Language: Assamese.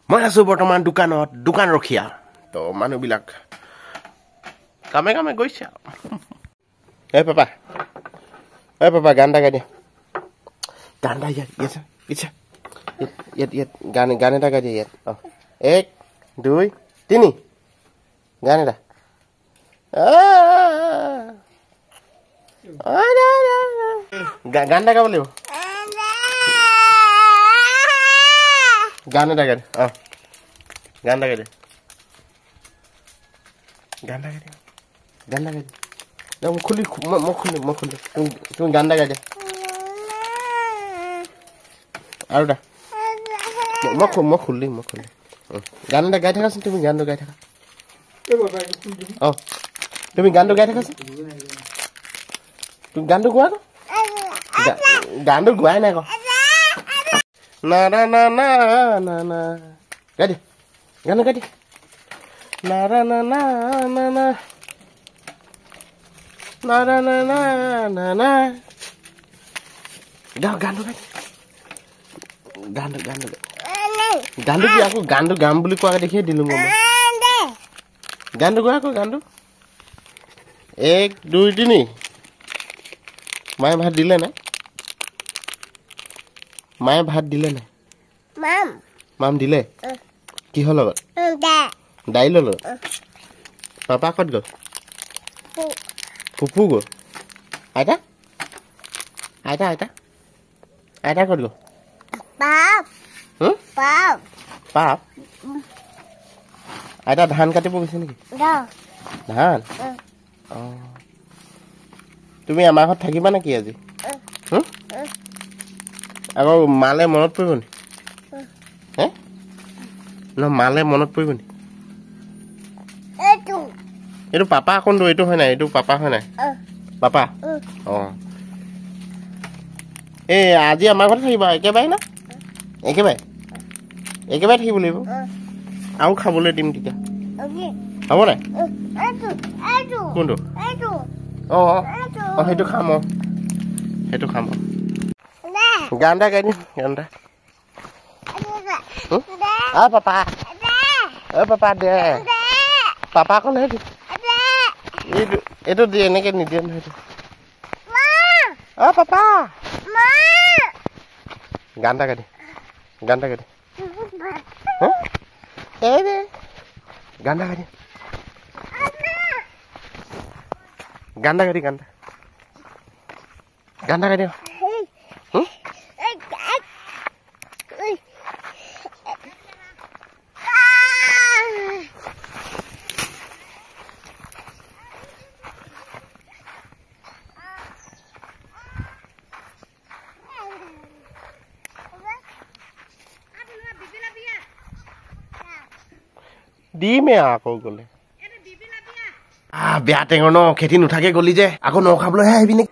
মই আছো বৰ্তমান দোকানত দোকান ৰখিয়া তো মানুহবিলাক কামে কামে গৈছে এই পাপা গান এটা গাই দিয়া গান এটা ইচ্ছা ইয়াত গান এটা গাই দিয়া ইয়াত 1 2 3 গান এটা গান এটা গাব লাগিব গান এটা গাই গান এটা গাই দে মই খুলি তুমি গান এটা গাই দে আৰু এটা মই খুলি গান এটা গাই থাকাচোন তুমি গানটো গাই থাকা তুমি গানটো গাই থাকাচোন তুমি গানটো গোৱা গানটো গোৱাই নাই আকৌ না না না না না না গাই দে গানটো গাই দে না না না না না না না না না না না না গানটো গাই গানটো কি আকৌ গানটো গাম বুলি কোৱাকে দেখিয়ে দিলো মই গানটো গোৱা আকৌ গানটো 1 2 3 মায়ে ভাত দিলে নাই মায়ে ভাত দিলে নাই মাম দিলে কিহৰ লগত দাইলৰ লগত পাপা ক'ত গ'ল ফুফু গ'ল আইতা ক'ত গ'ল পাপ আইতা ধান কাটিব গৈছে নেকি ধান তুমি আমাৰ ঘৰত থাকিবা নেকি আজি আকৌ মালে মনত পৰিব নি মালে মনত পৰিব নি এইটো পাপা কোনটো এইটো হয় নাই এইটো পাপা হয় নাই পাপা এই আজি আমাৰ ঘৰত থাকিবা একেবাৰে না একেবাৰে থাকিব লাগিব আৰু খাবলৈ দিম তেতিয়া হ'ব নাই কোনটো সেইটো খাম গান এটা গাই দিম গান এটা পাপা দে পাপা আকৌ নাই এইটো দিয়ে এনেকে নিদিয়ে নহয় পাপা গান এটা গাই দে গান এটা গাই দে গান এটা গাই দে দিমে আকৌ গ'লে বেয়া টেঙৰ ন খেতি নুঠাকে গলি যে আকৌ ন খাবলৈহে আহিবি নেকি